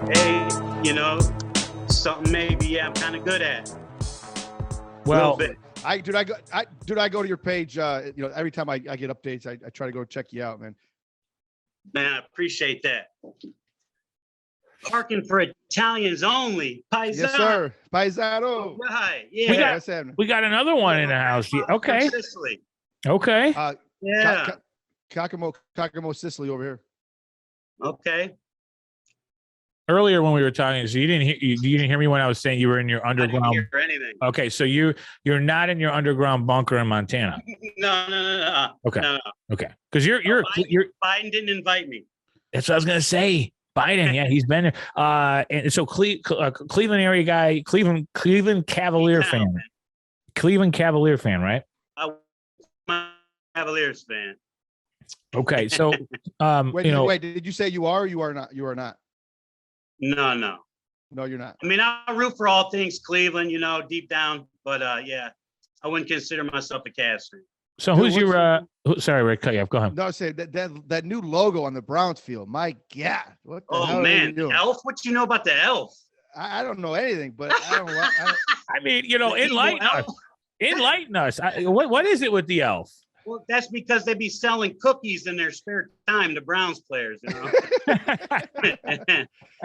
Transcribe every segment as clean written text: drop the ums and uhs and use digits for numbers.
hey, you know, something maybe I'm kind of good at. Well, I go to your page. Every time I get updates, I try to go check you out, man. Man, I appreciate that. Parking for Italians only. Paisano. Yes, sir. Paisano. Right. Yeah. we got another one in the house. Okay. Sicily. Okay. Yeah. Cacamo, Sicily over here. Okay. Earlier when we were talking, so you didn't hear me when I was saying you were in your underground. I didn't hear anything. Okay, so you're not in your underground bunker in Montana. No. Okay. No. Okay. Because you're Biden didn't invite me. That's what I was gonna say. Biden, yeah, he's been there. And so Cleveland area guy, Cleveland Cavalier fan. Cleveland Cavalier fan, right? I'm a Cavaliers fan. Okay, so wait, did you say you are or you are not? You are not. No, you're not. I mean, I root for all things Cleveland, deep down, but yeah, I wount consider myself a Cavs fan. So who's your sorry, Rick, cut you off. Go ahead. No, say that new logo on the Browns field. My God. What the hell man, are you doing? Elf? What you know about the Elf? I don't know anything, but I don't I mean, enlighten us. What is it with the Elf? Well, that's because they be selling cookies in their spare time to Browns players,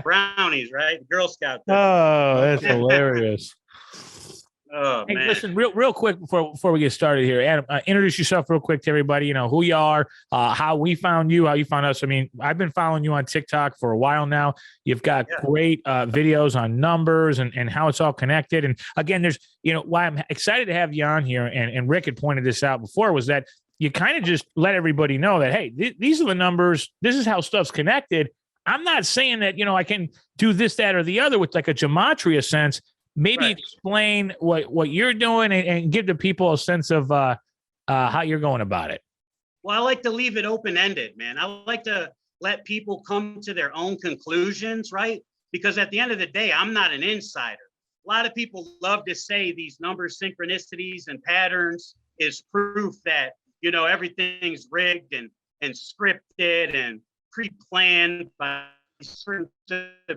brownies, right? Girl Scout cookies. Oh, that's hilarious. Oh, hey, man. Listen, real quick before we get started here, Adam, introduce yourself real quick to everybody. Who you are, how we found you, how you found us. I mean, I've been following you on TikTok for a while now. You've got great videos on numbers and how it's all connected. And again, there's, why I'm excited to have you on here. And Rick had pointed this out before was that you kind of just let everybody know that, hey, these are the numbers. This is how stuff's connected. I'm not saying that, I can do this, that, or the other with like a gematria sense. Maybe explain what you're doing and give the people a sense of how you're going about it. Well, I like to leave it open-ended, man. I like to let people come to their own conclusions, right? Because at the end of the day, I'm not an insider. A lot of people love to say these numbers, synchronicities, and patterns is proof that, everything's rigged and scripted and pre-planned by certain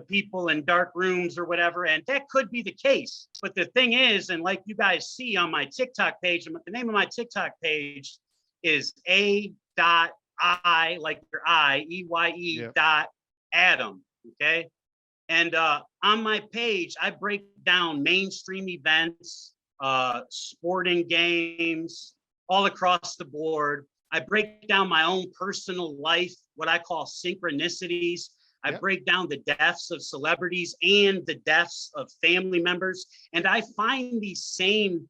people in dark rooms or whatever, and that could be the case. But the thing is, and like you guys see on my TikTok page, the name of my TikTok page is A.I, like your I, E-Y-E dot Adam, okay? And on my page, I break down mainstream events, sporting games, all across the board. I break down my own personal life, what I call synchronicities. I break down the deaths of celebrities and the deaths of family members. And I find these same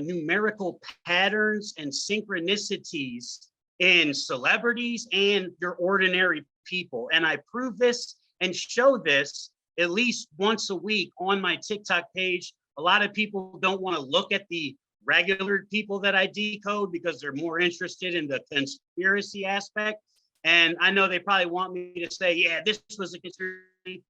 numerical patterns and synchronicities in celebrities and your ordinary people. And I prove this and show this at least once a week on my TikTok page. A lot of people don't want to look at the regular people that I decode because they're more interested in the conspiracy aspect. And I know they probably want me to say, yeah, this was a conspiracy.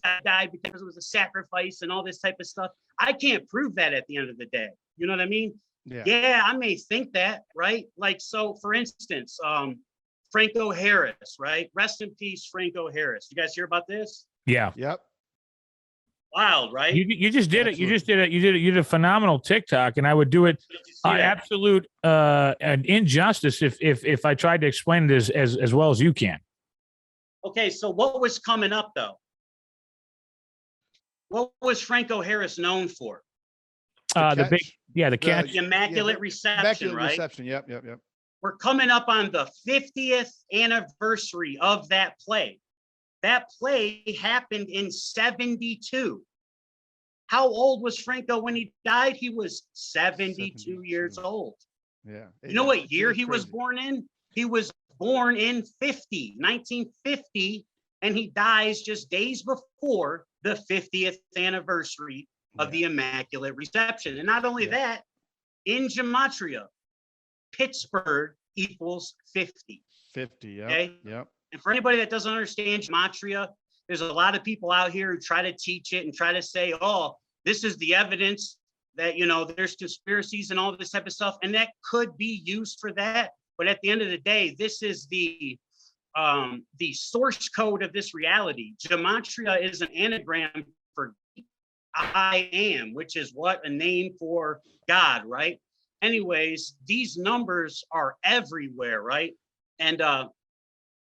I died because it was a sacrifice and all this type of stuff. I can't prove that at the end of the day. You know what I mean? Yeah, I may think that, right? Like, so for instance, Franco Harris, right? Rest in peace, Franco Harris. You guys hear about this? Yeah. Yep. Wild, right? You just did it. You did a phenomenal TikTok, and I would do it absolute an injustice if I tried to explain it as well as you can. Okay, so what was coming up though? What was Franco Harris known for? The Immaculate Reception, right? Reception. Yep. We're coming up on the 50th anniversary of that play. That play happened in 72. How old was Franco when he died? He was 72 years old. Yeah. You know what year he was born in? He was born in 1950, and he dies just days before the 50th anniversary of the Immaculate Reception. And not only that, in gematria, Pittsburgh equals 50. 50, yeah. Okay? Yep. And for anybody that doesn't understand gematria, there's a lot of people out here who try to teach it and try to say, oh, this is the evidence that, there's conspiracies and all this type of stuff. And that could be used for that. But at the end of the day, this is the the source code of this reality. Gematria is an anagram for I am, which is what? A name for God, right? Anyways, these numbers are everywhere, right? And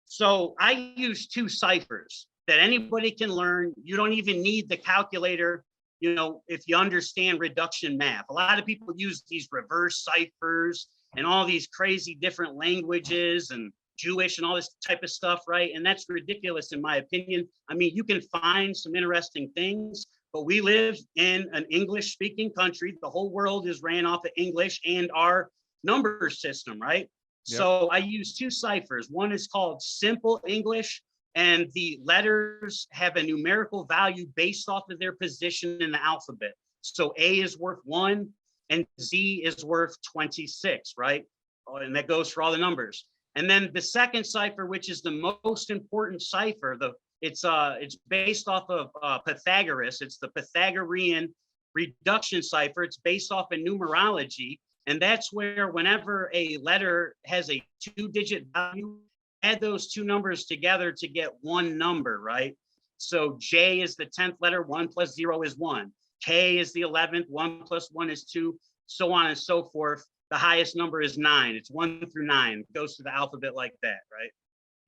so I use 2 ciphers that anybody can learn. You don't even need the calculator, you know, if you understand reduction math. A lot of people use these reverse ciphers and all these crazy different languages and Jewish and all this type of stuff, right? And that's ridiculous in my opinion. I mean, you can find some interesting things, but we live in an English speaking country. The whole world is ran off of English and our number system, right? Yep. So I use 2 ciphers. One is called simple English, and the letters have a numerical value based off of their position in the alphabet. So A is worth 1 and Z is worth 26, right? Oh, and that goes for all the numbers. And then the second cipher, which is the most important cipher, it's based off of Pythagoras. It's the Pythagorean reduction cipher. It's based off of numerology. And that's where whenever a letter has a 2-digit value, add those 2 numbers together to get 1 number, right? So J is the 10th letter, 1 plus 0 is 1. K is the 11th, 1 plus 1 is 2, so on and so forth. The highest number is 9. It's 1 through 9. It goes through the alphabet like that, right?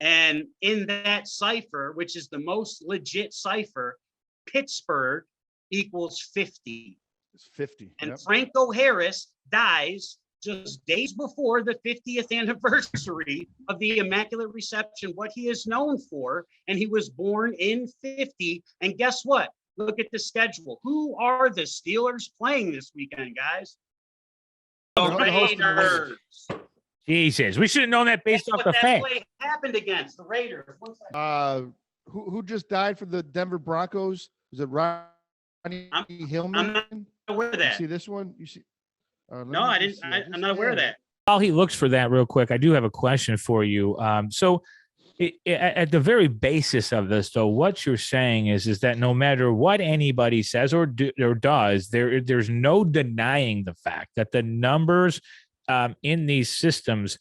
And in that cipher, which is the most legit cipher, Pittsburgh equals 50. It's 50. And yep. Franco Harris dies just days before the 50th anniversary of the Immaculate Reception, what he is known for. And he was born in 50. And guess what? Look at the schedule. Who are the Steelers playing this weekend, guys? The Raiders. Jesus, we should have known that based off the fact. Play happened against the Raiders. Who just died for the Denver Broncos? Was it Ronnie Hillman? I'm not aware of that. You see this one? You see? No, I didn't. I'm not aware of that. While he looks for that real quick, I do have a question for you. So at the very basis of this, though, what you're saying is that no matter what anybody says or does, there's no denying the fact that the numbers in these systems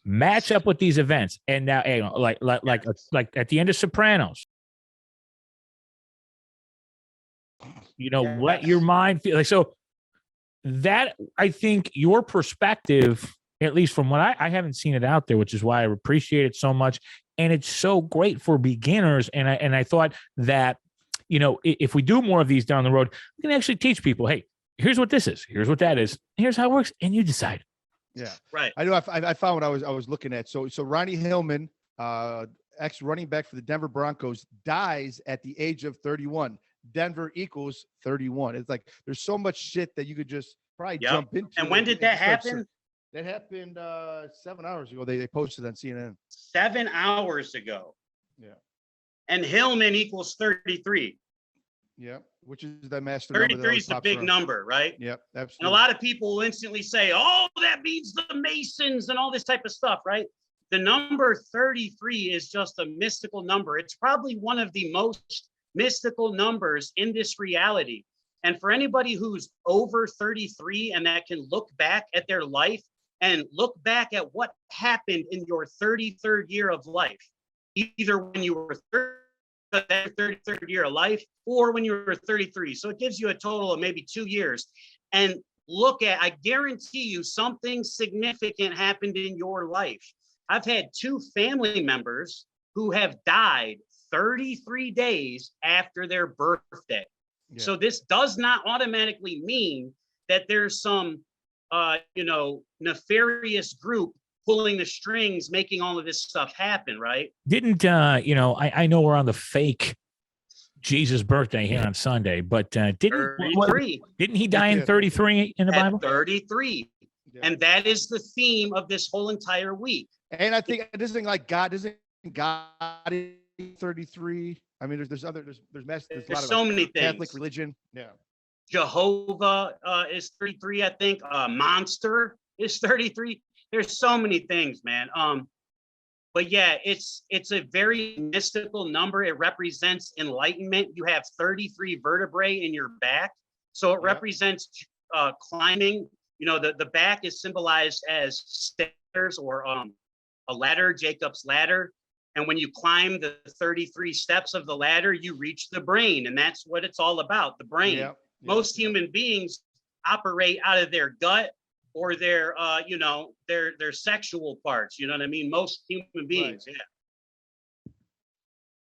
match up with these events. And now, like at the end of Sopranos, let your mind feel like so. That I think your perspective, at least from what I haven't seen it out there, which is why I appreciate it so much. And it's so great for beginners. And I thought that, if we do more of these down the road, we can actually teach people, hey, here's what this is. Here's what that is. Here's how it works. And you decide. Yeah. Right. I know. I found what I was looking at. So Ronnie Hillman, ex-running back for the Denver Broncos, dies at the age of 31. Denver equals 31. It's like there's so much shit that you could just probably jump into. And when did that happen? That happened 7 hours ago. They posted on CNN. 7 hours ago. Yeah. And Hillman equals 33. Yeah, which is the master 33 is the big number, right? Yep, absolutely. And a lot of people will instantly say, oh, that means the Masons and all this type of stuff, right? The number 33 is just a mystical number. It's probably one of the most mystical numbers in this reality. And for anybody who's over 33 and that can look back at their life and look back at what happened in your 33rd year of life, either when you were 33rd year of life or when you were 33. So it gives you a total of maybe 2 years. And look at, I guarantee you something significant happened in your life. I've had 2 family members who have died 33 days after their birthday. Yeah. So this does not automatically mean that there's some, nefarious group pulling the strings, making all of this stuff happen, right? Didn't, I know we're on the fake Jesus' birthday here on Sunday, but didn't he die in 33 in the Bible? 33. Yeah. And that is the theme of this whole entire week. And I think this thing like God, isn't God 33? I mean, there's a lot of so many things. Catholic religion. Yeah. Jehovah is 33, I think. Monster is 33. There's so many things, man. But yeah, it's a very mystical number. It represents enlightenment. You have 33 vertebrae in your back. So it represents climbing. The back is symbolized as stairs or a ladder, Jacob's ladder. And when you climb the 33 steps of the ladder, you reach the brain. And that's what it's all about, the brain. Yep. Most human beings operate out of their gut or their, their sexual parts. You know what I mean? Most human beings. Right.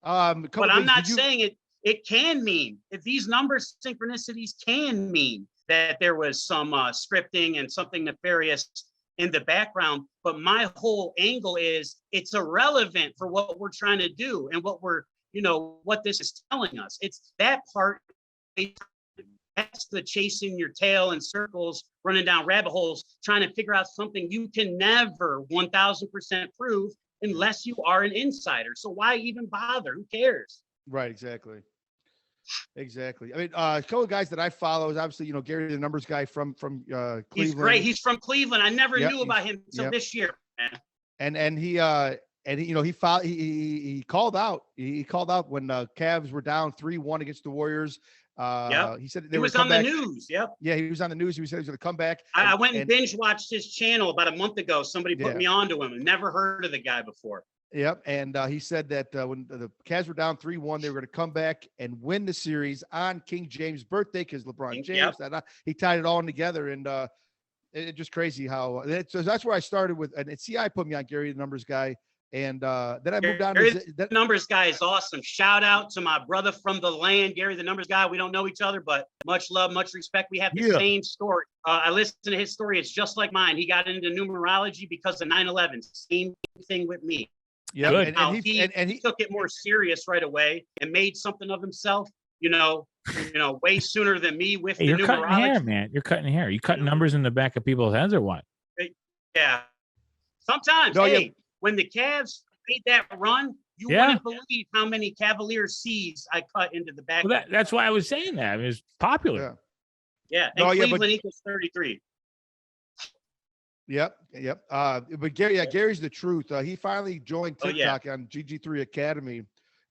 Yeah. But I'm not saying saying it can mean, if these numbers synchronicities can mean that there was some scripting and something nefarious in the background. But my whole angle is it's irrelevant for what we're trying to do and what we're, what this is telling us. It's that part. That's the chasing your tail in circles, running down rabbit holes, trying to figure out something you can never 1000% prove unless you are an insider. So why even bother? Who cares? Right. Exactly. I mean, a couple of guys that I follow is obviously, Gary, the numbers guy from Cleveland. He's great. He's from Cleveland. I never knew about him until this year, man. And he called out. He called out when Cavs were down 3-1 against the Warriors. He said he was on the news. Yep. Yeah, he was on the news. He said he was going to come back. I went and binge watched his channel about a month ago. Somebody put me onto him. Never heard of the guy before. Yep. And he said that when the Cavs were down 3-1, they were going to come back and win the series on King James' birthday because LeBron James, he tied it all in together. And it's just crazy how so that's where I started with. And CI put me on Gary, the numbers guy. And then I moved on. Gary, the numbers guy is awesome. Shout out to my brother from the land, Gary, the numbers guy. We don't know each other, but much love, much respect. We have the same story. I listened to his story. It's just like mine. He got into numerology because of 9/11. Same thing with me. Yeah, and he took it more serious right away and made something of himself. Way sooner than me with the you're numerology. Cutting hair, man. You're cutting hair. You cutting numbers in the back of people's heads or what? Yeah. Sometimes, when the Cavs made that run, you wouldn't believe how many Cavalier C's I cut into the back. Well, that's why I was saying that. I mean, it's popular. Yeah. And Cleveland equals 33. Yep. But Gary's the truth. He finally joined TikTok on GG3 Academy,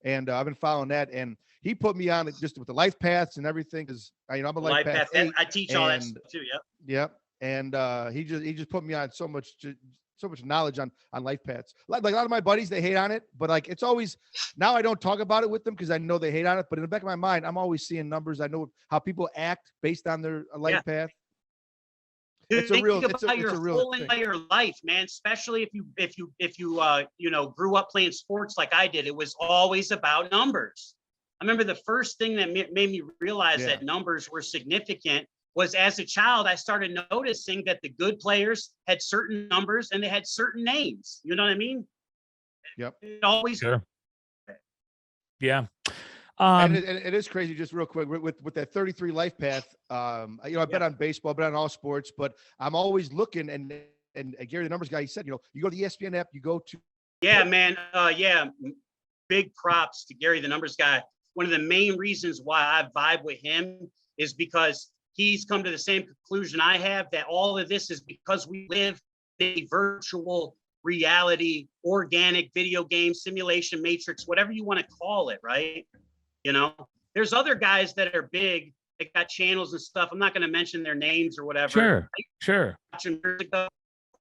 and I've been following that. And he put me on it just with the life paths and everything because I'm a life path. I teach all that stuff too. Yep. And he just put me on so much knowledge on life paths. Like a lot of my buddies, they hate on it, but like it's always now I don't talk about it with them because I know they hate on it. But in the back of my mind, I'm always seeing numbers. I know how people act based on their life path. It's a real whole entire life, man. Especially if you grew up playing sports like I did. It was always about numbers. I remember the first thing that made me realize that numbers were significant was as a child, I started noticing that the good players had certain numbers and they had certain names. You know what I mean? Yep. It always. Sure. Yeah. And it is crazy, just real quick, with that 33 life path. I bet on baseball, bet on all sports, but I'm always looking. And Gary, the numbers guy, he said, you go to the ESPN app, you go to. Yeah, man. Big props to Gary, the numbers guy. One of the main reasons why I vibe with him is because he's come to the same conclusion I have, that all of this is because we live in a virtual reality, organic video game, simulation matrix, whatever you want to call it, right? There's other guys that are big, they got channels and stuff. I'm not going to mention their names or whatever. Sure.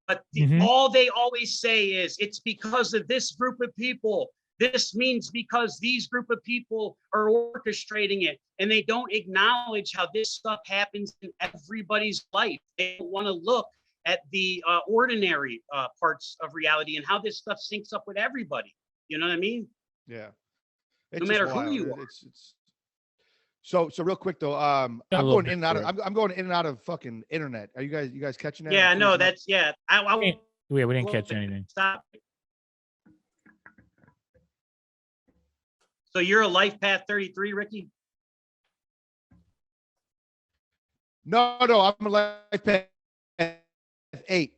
But all they always say is it's because of this group of people. This means because these group of people are orchestrating it, and they don't acknowledge how this stuff happens in everybody's life. They don't want to look at the ordinary parts of reality and how this stuff syncs up with everybody. You know what I mean? Yeah. No matter who you are. So real quick though, I'm going in and out of fucking internet. Are you guys catching that? Yeah, no, that's we didn't catch anything. Stop. So you're a life path 33, Ricky? No, I'm a life path 8. Eight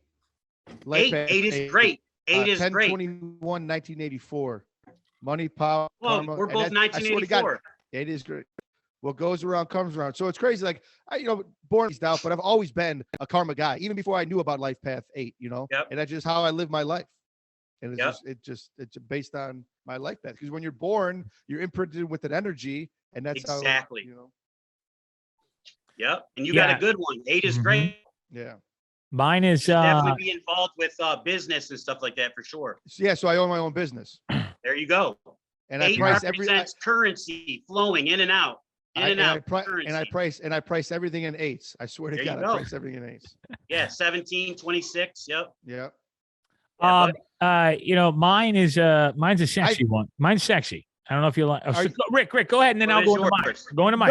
is great. 8 is great. 10/21, 1984. Money, power. Well, karma, we're both 1984. It is great. What goes around comes around. So it's crazy. Like born out, but I've always been a karma guy, even before I knew about Life Path 8. And that's just how I live my life. And it's based on my life path. Because when you're born, you're imprinted with an energy, and that's exactly. How. Yep, and you got a good one. 8 is great. Yeah. Mine is definitely be involved with business and stuff like that for sure. Yeah, so I own my own business. There you go. And I 8 price represents currency flowing in and out. And I price everything in 8s. I swear to God, I price everything in 8s. Yeah, 17, 26. Yep. Yeah. Mine is mine's a sexy one. Mine's sexy. I don't know if you like. Rick, go ahead, and then I'll go into mine. Go into mine.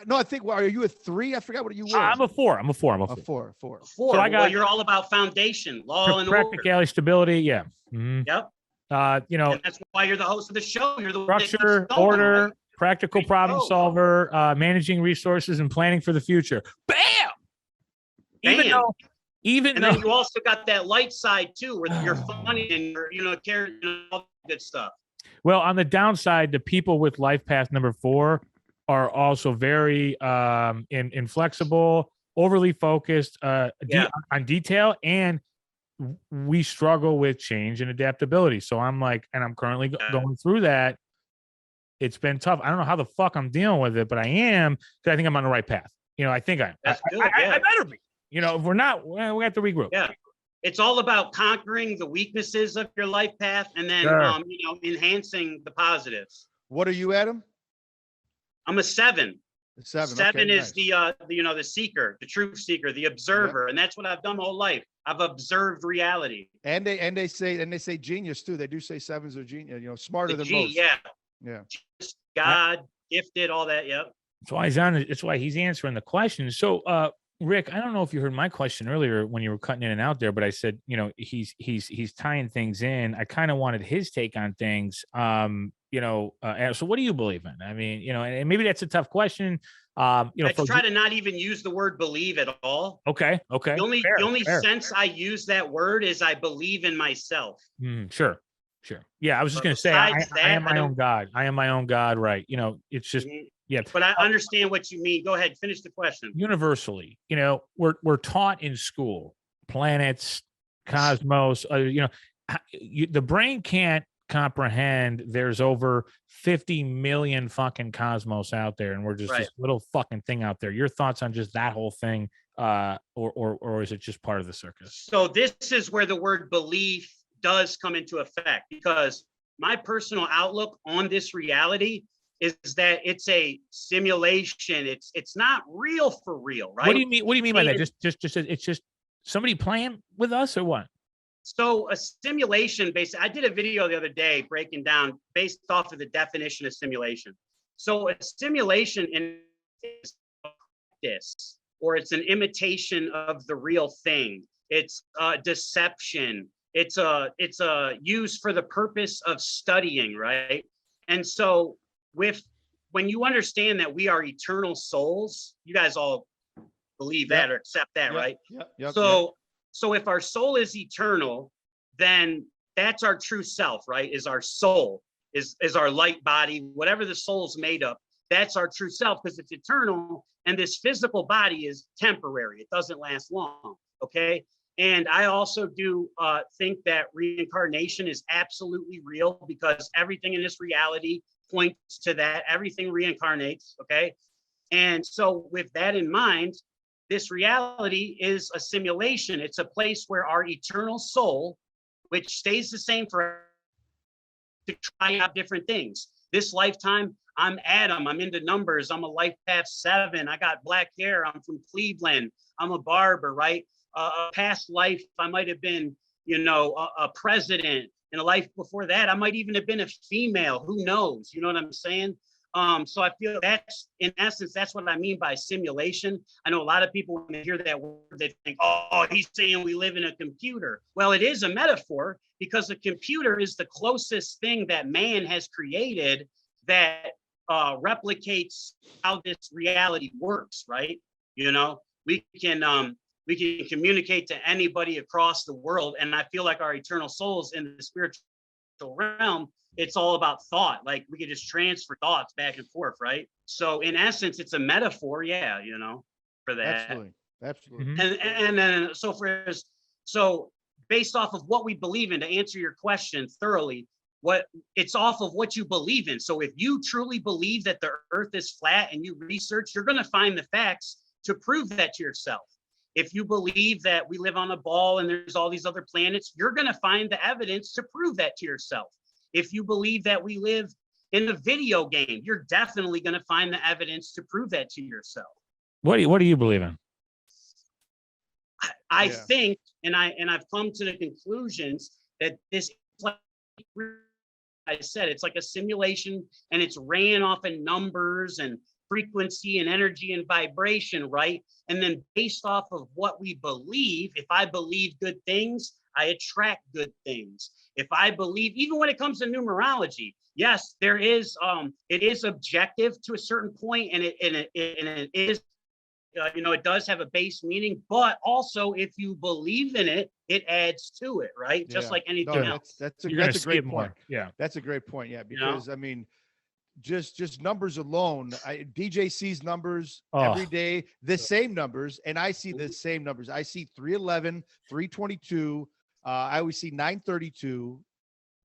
No, I think. Are you a 3? I forgot what you were. I'm a 4. I'm a 4. A 4. So I got. You're all about foundation, law, and practicality, stability. Yeah. Mm-hmm. Yep. And that's why you're the host of the show. You're the structure, order, practical problem solver, managing resources, and planning for the future. Bam. Even then you also got that light side too, where you're funny and you're care, all that good stuff. Well, on the downside, the people with life path number 4 are also very inflexible, overly focused on detail, and we struggle with change and adaptability. So I'm like, and I'm currently going through that. It's been tough. I don't know how the fuck I'm dealing with it, but I am, because I think I'm on the right path. I think I better be. If we're not, we have to regroup. Yeah. It's all about conquering the weaknesses of your life path and then, enhancing the positives. What are you, Adam? I'm a 7. 7. 7 is the seeker, the truth seeker, the observer. And that's what I've done my whole life. I've observed reality. And they say genius too. They do say 7s are genius, smarter than most. Yeah. Yeah. God, gifted, all that. Yep. That's why he's answering the question. So, Rick, I don't know if you heard my question earlier when you were cutting in and out there, but I said, he's tying things in. I kind of wanted his take on things. So what do you believe in? I mean, and maybe that's a tough question. I try to not even use the word believe at all. Okay. The only sense I use that word is I believe in myself. Sure. Yeah, I was just going to say, I am my own God. I am my own God, right? It's just, yeah. But I understand what you mean. Go ahead, finish the question. Universally, we're taught in school, planets, cosmos, the brain can't comprehend there's over 50 million fucking cosmos out there, and we're just this little fucking thing out there. Your thoughts on just that whole thing, or is it just part of the circus? So this is where the word belief does come into effect, because my personal outlook on this reality is that it's a simulation. It's not real for real, right? What do you mean by that? Just it's just somebody playing with us, or what? So a simulation, basically, I did a video the other day breaking down based off of the definition of simulation. So a simulation is practice, or it's an imitation of the real thing. It's deception. It's a use for the purpose of studying, right? And so when you understand that we are eternal souls, you guys all believe that or accept that, right? Yep. So if our soul is eternal, then that's our true self, right? Is our soul, is our light body, whatever the soul's made up, that's our true self, because it's eternal, and this physical body is temporary. It doesn't last long, okay? And I also do think that reincarnation is absolutely real, because everything in this reality points to that. Everything reincarnates, okay? And so with that in mind, this reality is a simulation. It's a place where our eternal soul, which stays the same forever, to try out different things. This lifetime, I'm Adam. I'm into numbers. I'm a life path 7. I got black hair. I'm from Cleveland. I'm a barber, right? A past life, I might have been, a president. In a life before that, I might even have been a female. Who knows? You know what I'm saying? So I feel that's, in essence, that's what I mean by simulation. I know a lot of people, when they hear that word, they think, oh, he's saying we live in a computer. Well, it is a metaphor, because a computer is the closest thing that man has created that replicates how this reality works, right? We can communicate to anybody across the world. And I feel like our eternal souls in the spiritual realm, it's all about thought. Like, we could just transfer thoughts back and forth, right? So in essence, it's a metaphor, for that. Absolutely. Mm-hmm. And then so based off of what we believe in, to answer your question thoroughly, it's off of what you believe in. So if you truly believe that the earth is flat and you research, you're going to find the facts to prove that to yourself. If you believe that we live on a ball and there's all these other planets, you're going to find the evidence to prove that to yourself. If you believe that we live in a video game, you're definitely going to find the evidence to prove that to yourself. What do you believe in? I think, and I've come to the conclusions that this, like I said, it's like a simulation, and it's ran off in numbers and frequency and energy and vibration, right? And then based off of what we believe, if I believe good things, I attract good things. If I believe, even when it comes to numerology, yes, there is, it is objective to a certain point, and it is, it does have a base meaning, but also if you believe in it, it adds to it, right? Just like anything else. That's a great point. Yeah, that's a great point. Yeah, because I mean, just numbers alone. DJ sees numbers every day, the same numbers, and I see the same numbers. I see 311, 322. I always see 932.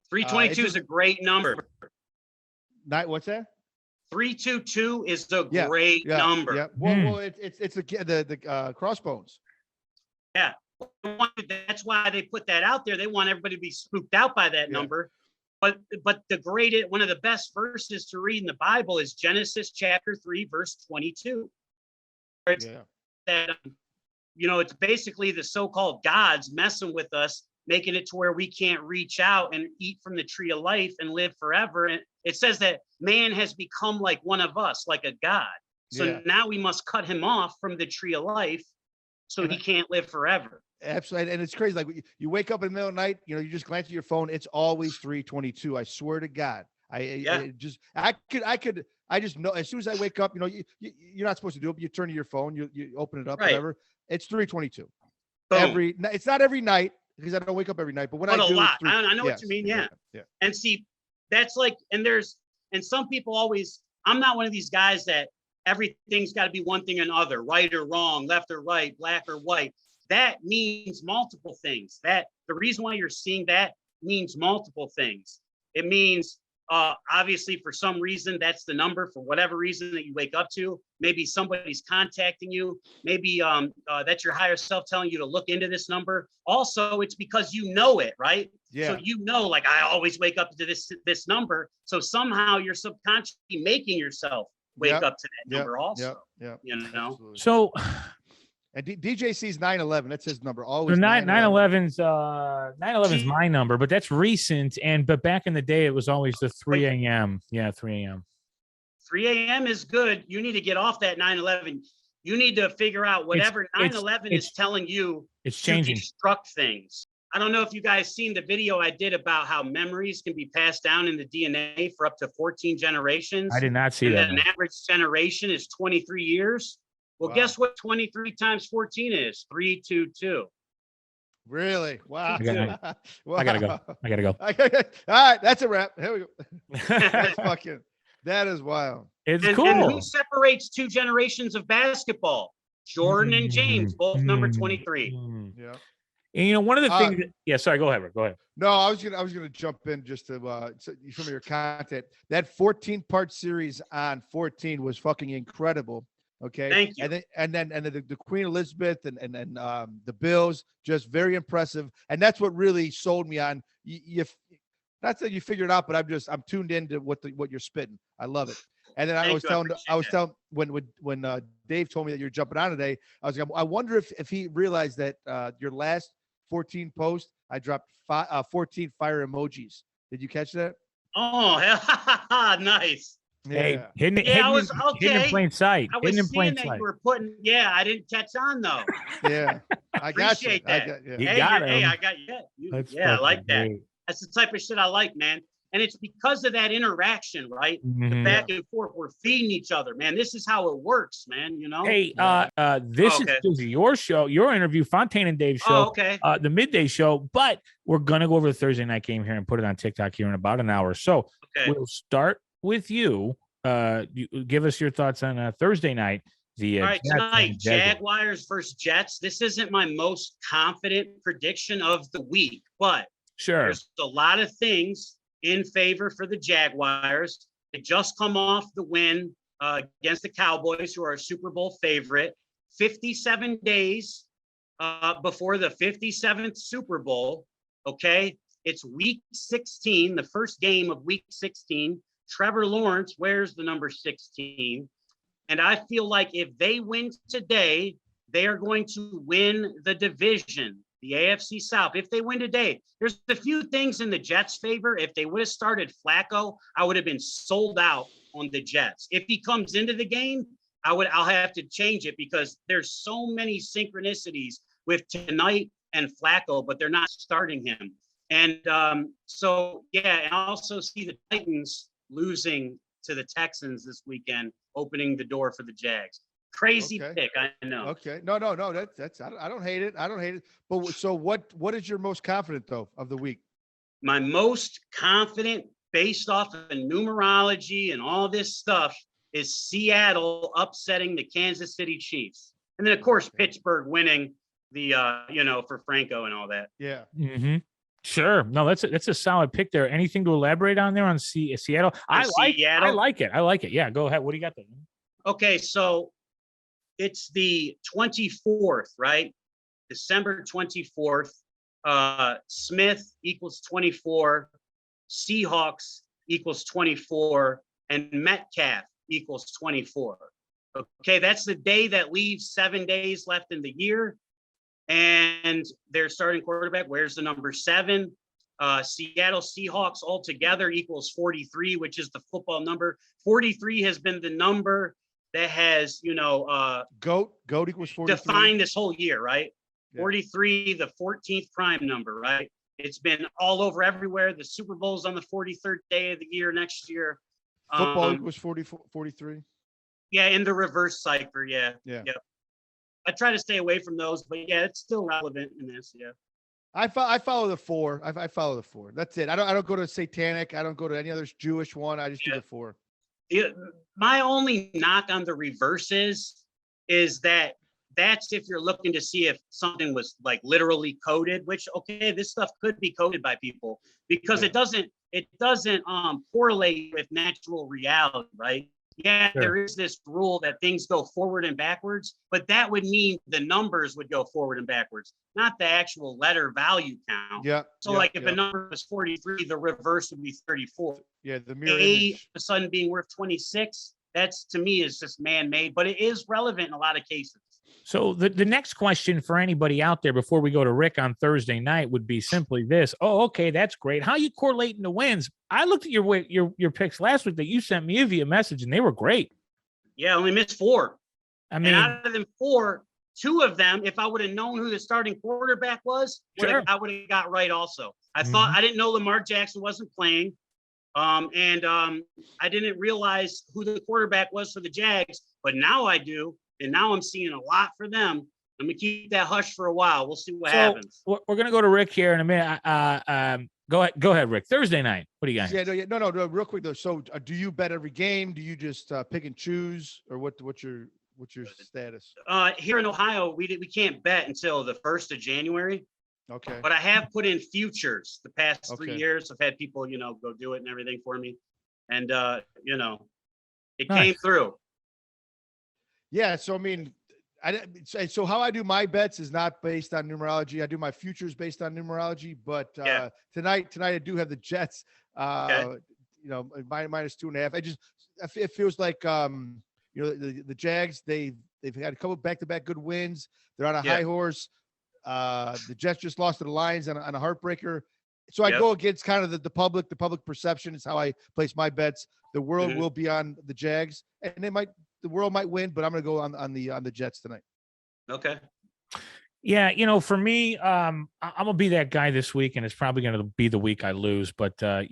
322 is a great number. What's that? 322 is a great number. Yeah. Well, it's the crossbones. Yeah. That's why they put that out there. They want everybody to be spooked out by that number. But one of the best verses to read in the Bible is Genesis chapter 3, verse 22. It's that it's basically the so-called gods messing with us, making it to where we can't reach out and eat from the tree of life and live forever. And it says that man has become like one of us, like a god. So now we must cut him off from the tree of life so he can't live forever. Absolutely. And it's crazy. Like you wake up in the middle of the night, you just glance at your phone. It's always 322. I swear to God. I just know as soon as I wake up, you're not supposed to do it, but you turn to your phone, you open it up, whatever. It's 322. It's not every night, because I don't wake up every night, but when I do, a lot. I know what you mean. Yeah. And see, that's like, and some people always, I'm not one of these guys that everything's got to be one thing or another, right or wrong, left or right, black or white. That means multiple things. That the reason why you're seeing that means multiple things. It means, obviously, for some reason, that's the number for whatever reason that you wake up to. Maybe somebody's contacting you. Maybe that's your higher self telling you to look into this number. Also, it's because you know it, right? Yeah. So like I always wake up to this number. So somehow you're subconsciously making yourself wake up to that number also. Yeah. Absolutely. So. And DJ sees 911. That's his number. Always 911's 911's my number, but that's recent. But back in the day, it was always the 3 a.m. Yeah, 3 a.m. 3 a.m. is good. You need to get off that 911. You need to figure out whatever 911 is telling you. It's changing. To destruct things. I don't know if you guys seen the video I did about how memories can be passed down in the DNA for up to 14 generations. I did not see that. And an average generation is 23 years. Well, guess what 23 times 14 is? 322. Really? Wow. I gotta go. All right, that's a wrap. Here we go. That is wild. It's cool. And who separates two generations of basketball? Jordan and James, both number 23. Yeah. And one of the things sorry, go ahead. Go ahead. No, I was gonna jump in just to some of your content. That 14-part series on 14 was fucking incredible. Okay. Thank you. And then the Queen Elizabeth and the Bills, just very impressive. And that's what really sold me on you. Not that you figured it out, but I'm tuned into what you're spitting. I love it. And then I was telling when Dave told me that you're jumping on today, I was like, I wonder if he realized that your last 14 posts, I dropped 14 fire emojis. Did you catch that? Oh, nice. Hey, hidden in plain sight. I was seeing that you were putting. Yeah, I didn't catch on though. Yeah, I got you. That. You got him. Hey, I got you. I like that. Great. That's the type of shit I like, man. And it's because of that interaction, right? The back and forth, we're feeding each other, man. This is how it works, man. Hey, this is your show, your interview, Phantain and Dave's show. Oh, okay. The midday show, but we're gonna go over the Thursday night game here and put it on TikTok here in about an hour. So we'll start with you. You give us your thoughts on Thursday night. All right, tonight, Jaguars versus Jets. This isn't my most confident prediction of the week, but there's a lot of things in favor for the Jaguars. They just come off the win against the Cowboys, who are a Super Bowl favorite. 57 days before the 57th Super Bowl. Okay, It's week 16, the first game of week 16. Trevor Lawrence wears the number 16. And I feel like if they win today, they are going to win the division, the AFC South. If they win today, there's a few things in the Jets' favor. If they would have started Flacco, I would have been sold out on the Jets. If he comes into the game, I'll have to change it because there's so many synchronicities with tonight and Flacco, but they're not starting him. And so, yeah, and I also see the Titans losing to the Texans this weekend, opening the door for the Jags. Crazy pick, I know. Okay. No. That's I don't hate it. I don't hate it. But so what is your most confident though of the week? My most confident, based off of numerology and all this stuff, is Seattle upsetting the Kansas City Chiefs. And then of course Pittsburgh winning the for Franco and all that. Yeah. Mm-hmm. Sure. No, that's a solid pick there. Anything to elaborate on there on Seattle? I like it. Yeah, go ahead. What do you got there? Okay, so it's the 24th, right? December 24th. Smith equals 24, Seahawks equals 24, and Metcalf equals 24. Okay, that's the day that leaves 7 days left in the year. And their starting quarterback wears the number 7. Seattle Seahawks altogether equals 43, which is the football number. 43 has been the number that has, GOAT equals 43. Defined this whole year, right? Yeah. 43, the 14th prime number, right? It's been all over everywhere. The Super Bowl's on the 43rd day of the year next year. Football equals 43. Yeah, in the reverse cipher, yeah. Yeah. Yep. I try to stay away from those, but yeah, it's still relevant in this. Yeah. I follow the 4. I follow the 4. That's it. I don't go to satanic. I don't go to any other Jewish one. I just do the 4. My only knock on the reverses is that's if you're looking to see if something was like literally coded, which this stuff could be coded by people because it doesn't correlate with natural reality, right? Yeah, Sure. There is this rule that things go forward and backwards, but that would mean the numbers would go forward and backwards, not the actual letter value count. Yeah. So if a number was 43, the reverse would be 34. Yeah, the mirror A image. of a sudden being worth 26, that's to me is just man-made, but it is relevant in a lot of cases. So the next question for anybody out there before we go to Rick on Thursday night would be simply this. Oh, okay, that's great. How you correlating the wins? I looked at your picks last week that you sent me via message, and they were great. Yeah, I only missed 4. I mean, and out of them 4, 2 of them, if I would have known who the starting quarterback was, Sure. I would have got right also. I thought I didn't know Lamar Jackson wasn't playing. And I didn't realize who the quarterback was for the Jags, but now I do. And now I'm seeing a lot for them. I'm going to keep that hush for a while. We'll see what happens. We're going to go to Rick here in a minute. Go ahead, Rick. Thursday night. What do you got? No. Real quick though. So, do you bet every game? Do you just pick and choose, or what's your status? Here in Ohio, we can't bet until the 1st of January. Okay. But I have put in futures the past 3 Okay. years. I've had people, go do it and everything for me, and it Nice. came through. Yeah. So I mean, so how I do my bets is not based on numerology. I do my futures based on numerology. But tonight I do have the Jets. -2.5. It feels like the Jags. They've had a couple back-to-back good wins. They're on a high horse. The Jets just lost to the Lions on a heartbreaker. So I go against kind of the public perception is how I place my bets. The world will be on the Jags, and the world might win, but I'm going to go on the Jets tonight. Okay. Yeah, for me, I'm gonna be that guy this week, and it's probably gonna be the week I lose. But the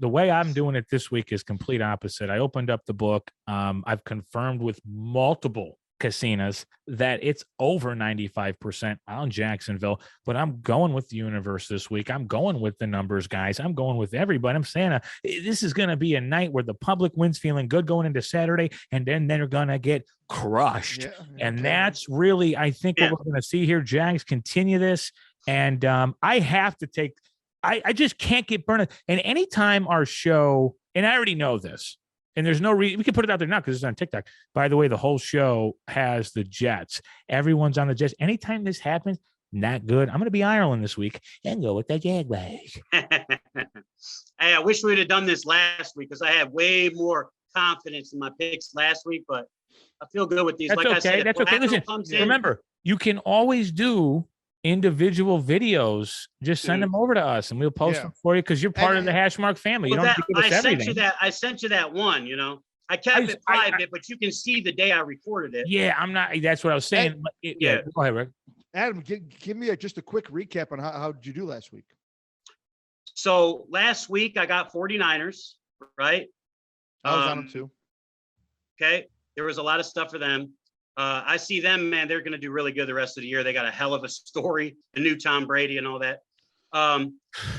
way I'm doing it this week is complete opposite. I opened up the book. I've confirmed with multiple casinos that it's over 95% on Jacksonville, but I'm going with the universe this week. I'm going with the numbers, guys. I'm going with everybody. I'm saying this is going to be a night where the public wins feeling good going into Saturday, and then they're going to get crushed. And that's really, I think, what we're going to see here. Jags continue this, and I have to take, I just can't get burned. And anytime our show, and I already know this, and there's no reason we can put it out there now because it's on TikTok. By the way, the whole show has the Jets. Everyone's on the Jets. Anytime this happens, not good. I'm going to be Ireland this week and go with the Jaguars. Hey, I wish we'd have done this last week because I had way more confidence in my picks last week, but I feel good with these. That's like okay. I said, That's okay. Listen, remember, you can always do individual videos. Just send them over to us and we'll post them for you because you're part of the Hashmark family. You don't have to give us everything. I sent you that one, I kept it private, but you can see the day I recorded it. Yeah, I'm not. That's what I was saying. Go ahead, Rick. Adam, give me just a quick recap on how did you do last week? So last week I got 49ers, right? I was on them too. Okay. There was a lot of stuff for them. I see them, man, they're going to do really good the rest of the year. They got a hell of a story, the new Tom Brady and all that.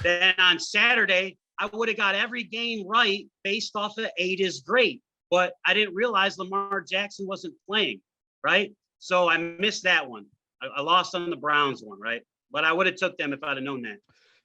Then on Saturday, I would have got every game right based off of 8 is great, but I didn't realize Lamar Jackson wasn't playing, right? So I missed that one. I lost on the Browns one, right? But I would have took them if I'd have known that.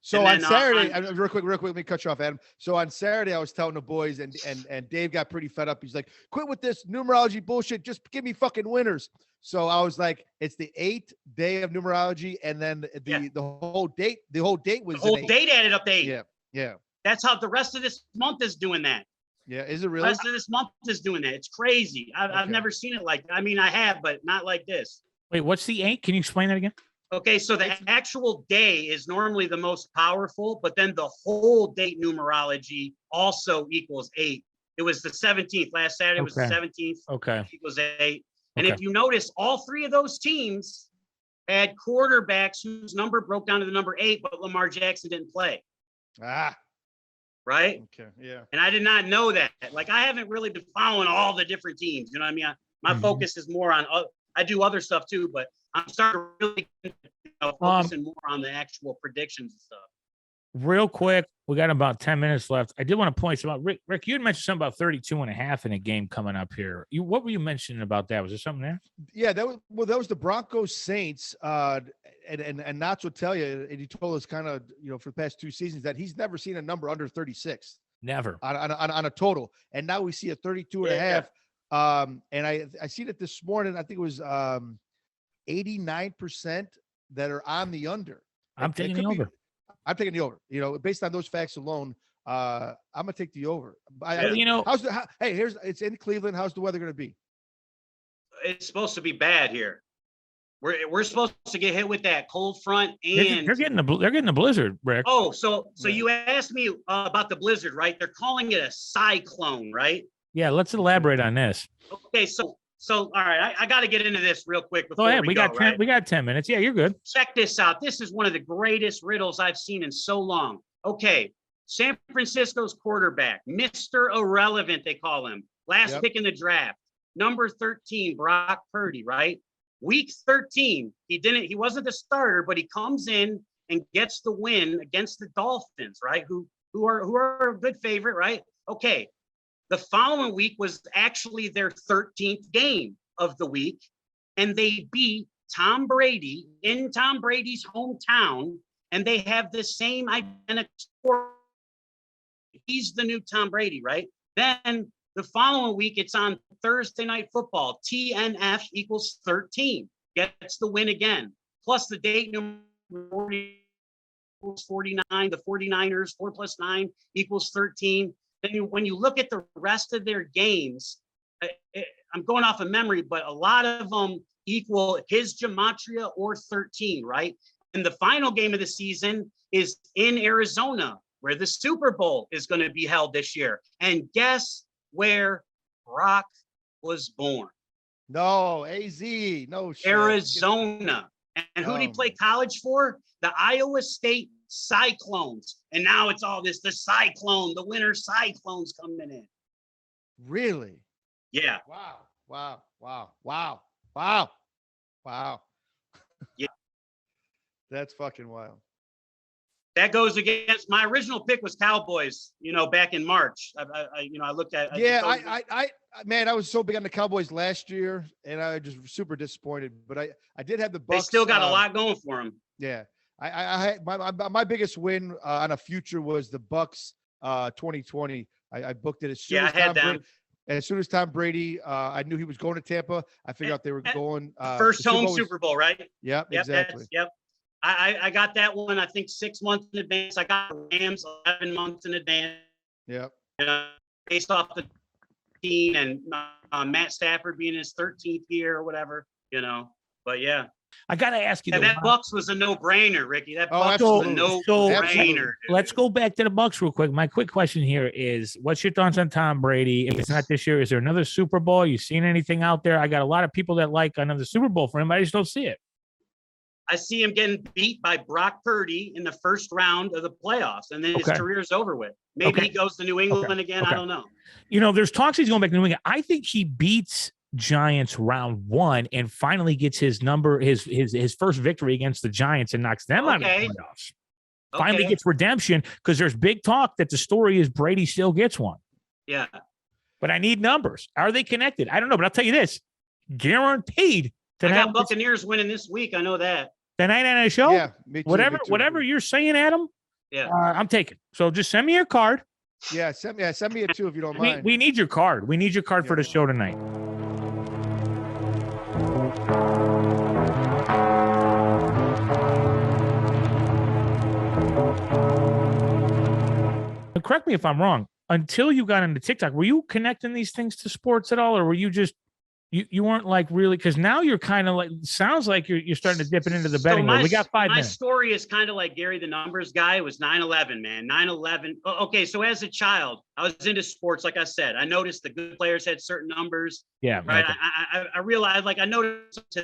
So on Saturday, real quick, let me cut you off, Adam. So on Saturday, I was telling the boys, and Dave got pretty fed up. He's like, "Quit with this numerology bullshit. Just give me fucking winners." So I was like, "It's the 8th day of numerology, and then the whole date. The whole date was the whole date added up to 8. Yeah. That's how the rest of this month is doing that. Yeah, is it really? The rest of this month is doing that. It's crazy. I've never seen it like that. I mean, I have, but not like this. Wait, what's the 8? Can you explain that again? Okay, so the actual day is normally the most powerful, but then the whole date numerology also equals 8. It was the 17th. Last Saturday was the 17th. Okay. Equals 8. And if you notice, all 3 of those teams had quarterbacks whose number broke down to the number 8, but Lamar Jackson didn't play. Right? Okay, yeah. And I did not know that. Like, I haven't really been following all the different teams. You know what I mean? My focus is more on, I do other stuff too, but I'm starting to really focusing more on the actual predictions and stuff. Real quick, we got about 10 minutes left. I did want to point some out. Rick, you had mentioned something about 32.5 in a game coming up here. What were you mentioning about that? Was there something there? Yeah, that was the Broncos Saints. And Knots will tell you, and he told us kind of, for the past 2 seasons that he's never seen a number under 36. Never. On a total. And now we see a 32.5. And I seen it this morning. I think it was 89% that are on the under. I'm taking the over. I'm taking the over. Based on those facts alone, I'm gonna take the over. It's in Cleveland. How's the weather gonna be? It's supposed to be bad here. We're supposed to get hit with that cold front, and they're getting the blizzard, Rick. Oh, so you asked me about the blizzard, right? They're calling it a cyclone, right? Yeah, let's elaborate on this. Okay, so all right, I got to get into this real quick before go ahead. We got 10 minutes. Yeah, you're good. Check this out. This is one of the greatest riddles I've seen in so long. Okay, San Francisco's quarterback, Mr. Irrelevant, they call him. Last pick in the draft, number 13, Brock Purdy, right? Week 13, he wasn't the starter, but he comes in and gets the win against the Dolphins, right? Who are a good favorite, right? Okay. The following week was actually their 13th game of the week, and they beat Tom Brady in Tom Brady's hometown, and they have the same identical score. He's the new Tom Brady, right? Then the following week, it's on Thursday Night Football. TNF equals 13. Gets the win again. Plus the date number 40 equals 49. The 49ers, 4 plus 9 equals 13. Then when you look at the rest of their games, I'm going off of memory, but a lot of them equal his gematria or 13, right? And the final game of the season is in Arizona, where the Super Bowl is going to be held this year. And guess where Brock was born? No, AZ, no shit. Arizona. And who did he play college for? The Iowa State Cyclones. And now it's all this, the Cyclone, the winter Cyclones coming in. Really? Yeah. Wow. Yeah. That's fucking wild. That goes against my original pick was Cowboys, back in March. I looked at. Man, I was so big on the Cowboys last year, and I was just super disappointed. But I did have the Bucs. They still got a lot going for them. Yeah, I had my biggest win on a future was the Bucs 2020. I booked it as soon as Tom Brady. And as soon as Tom Brady, I knew he was going to Tampa. I figured out they were going first home Super Bowl, right? Yep, exactly. Yep. I got that one, I think 6 months in advance. I got the Rams 11 months in advance. Yep. Based off the team and Matt Stafford being his 13th year or whatever, But yeah. I got to ask you. And that Bucks was a no-brainer, Ricky. That Bucks was a no-brainer. Let's go back to the Bucks real quick. My quick question here is, what's your thoughts on Tom Brady? If it's not this year, is there another Super Bowl? You seen anything out there? I got a lot of people that like another Super Bowl for him, but I just don't see it. I see him getting beat by Brock Purdy in the first round of the playoffs, and then his career's over with. Maybe he goes to New England again. I don't know. There's talks he's going back to New England. I think he beats Giants round 1 and finally gets his first victory against the Giants and knocks them out of the playoffs. Finally gets redemption, because there's big talk that the story is Brady still gets one. Yeah. But I need numbers. Are they connected? I don't know, but I'll tell you this. Guaranteed. I got Buccaneers winning this week. I know that. The 99 show? Yeah, me too, whatever you're saying, Adam, yeah, I'm taking. So just send me your card. Yeah, send me it too if you don't mind. We need your card. We need your card for the show tonight. Correct me if I'm wrong. Until you got into TikTok, were you connecting these things to sports at all, or were you just you weren't like really? Because now you're kind of like, sounds like you're starting to dip it into the betting world. We got 5 minutes. My story is kind of like Gary the Numbers guy. It was 9/11, man. 9/11. Okay, so as a child, I was into sports. Like I said, I noticed the good players had certain numbers. Yeah. Right. Okay. I realized, like, I noticed.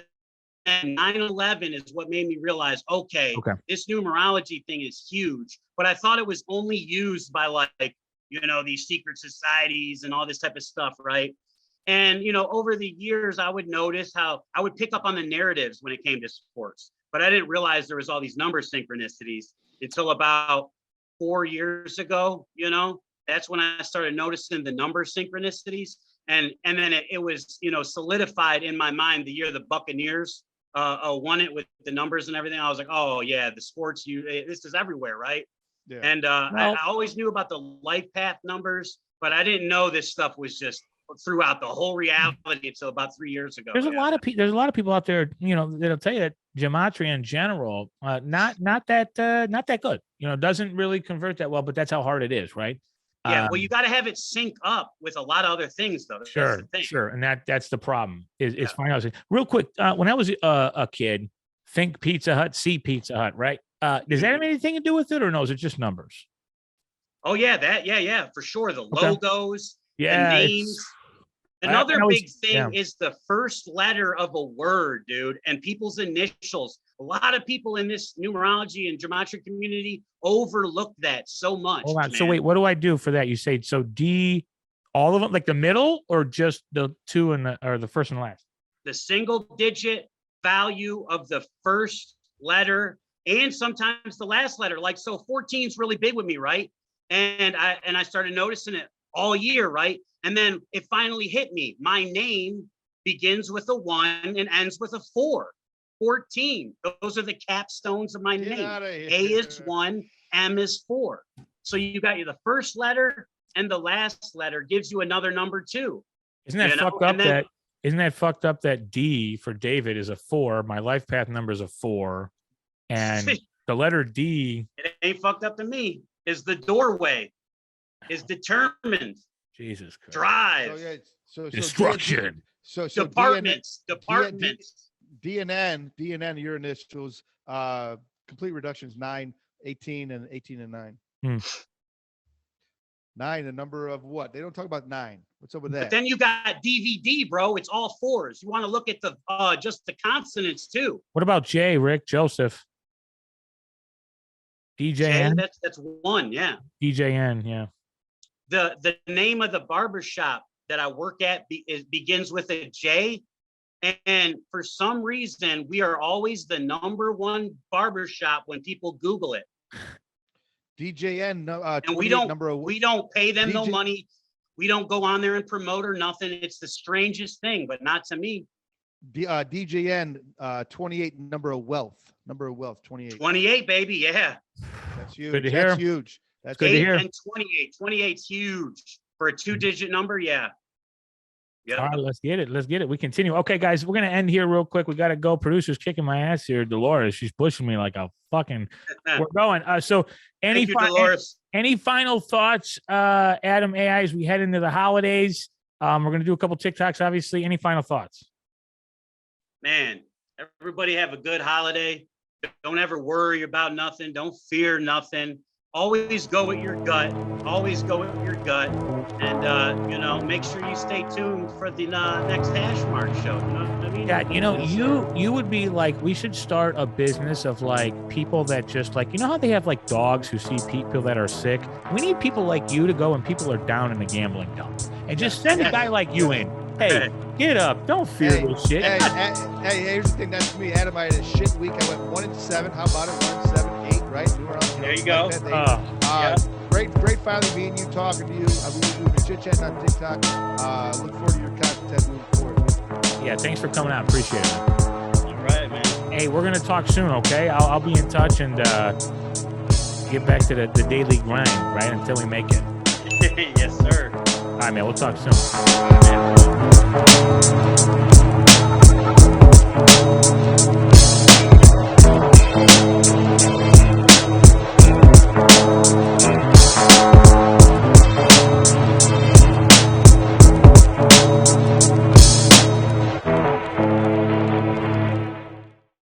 And 9/11 is what made me realize, okay, this numerology thing is huge. But I thought it was only used by these secret societies and all this type of stuff, right? And, over the years, I would notice how I would pick up on the narratives when it came to sports. But I didn't realize there was all these number synchronicities until about 4 years ago. That's when I started noticing the number synchronicities. And then it was, solidified in my mind the year the Buccaneers won it with the numbers and everything. I was like, oh yeah, the sports, this is everywhere, right? Yeah. And I always knew about the life path numbers, but I didn't know this stuff was just throughout the whole reality until about 3 years ago. There's a lot of people out there, that'll tell you that gematria in general, not that good. Doesn't really convert that well, but that's how hard it is, right? Yeah, well, you got to have it sync up with a lot of other things, though. Sure, and that's the problem. Is finding out. Real quick, when I was a kid, think Pizza Hut, see Pizza Hut, right? Does that have anything to do with it, or no? Is it just numbers? Oh yeah, yeah, for sure. The logos, the names. Another big thing is the first letter of a word, dude, and people's initials. A lot of people in this numerology and gematria community overlook that so much. Hold on. Man. So wait, what do I do for that? You say so D, all of them, like the middle, or just the two or the first and last? The single digit value of the first letter and sometimes the last letter. Like, so 14 is really big with me, right? And I started noticing it all year, right? And then it finally hit me. My name begins with a 1 and ends with a 4. 14. Those are the capstones of my name. A is 1, M is 4. So you got the first letter and the last letter gives you another number too. Isn't that fucked up? Isn't that fucked up that D for David is a 4? My life path number is a 4, and the letter D. It ain't fucked up to me. Is the doorway? Is determined. Jesus Christ. Drive. So destruction. So departments. D and N, your initials, complete reductions 9, 18, and 18 and 9. 9, the number of what? They don't talk about 9. What's up with that? But then you got DVD, bro. It's all 4s. You want to look at the just the consonants too. What about J, Rick, Joseph? DJN. That's 1, yeah. DJN, yeah. The name of the barbershop that I work at begins with a J. And for some reason, we are always the #1 barbershop when people Google it. DJN, and we don't pay them no money. We don't go on there and promote or nothing. It's the strangest thing, but not to me. DJN, 28, number of wealth, 28. 28, baby, yeah. That's huge. Good to hear. That's huge. That's good to hear. And 28. 28's huge for a 2-digit number, yeah. Yeah. All right, let's get it. Let's get it. We continue. Okay, guys, we're gonna end here real quick. We gotta go. Producer's kicking my ass here. Dolores, she's pushing me like a fucking. We're going. So, Thank you, Dolores. any final thoughts, Adam AI, as we head into the holidays? We're gonna do a couple TikToks, obviously. Any final thoughts? Man, everybody have a good holiday. Don't ever worry about nothing. Don't fear nothing. Always go with your gut. Always go with your gut. And, you know, make sure you stay tuned for the next Hashmark Show. You know what I mean? Yeah, you know, you would be like, we should start a business of like people that just like, you know how they have like dogs who see people that are sick? We need people like you to go when people are down in the gambling dump and just send a guy like you in. Hey, get up. Don't fear this shit. Hey, here's the thing. That's me, Adam. I had a shit week. I went 1-7. How about it? 1-7-8, right? There you go. Great finally meeting you, talking to you. We've been chit-chatting on TikTok. Look forward to your content moving forward. Yeah, thanks for coming out. Appreciate it. All right, man. Hey, we're going to talk soon, okay? I'll be in touch and get back to the daily grind, right, until we make it. Yes, sir. All right, man. We'll talk soon.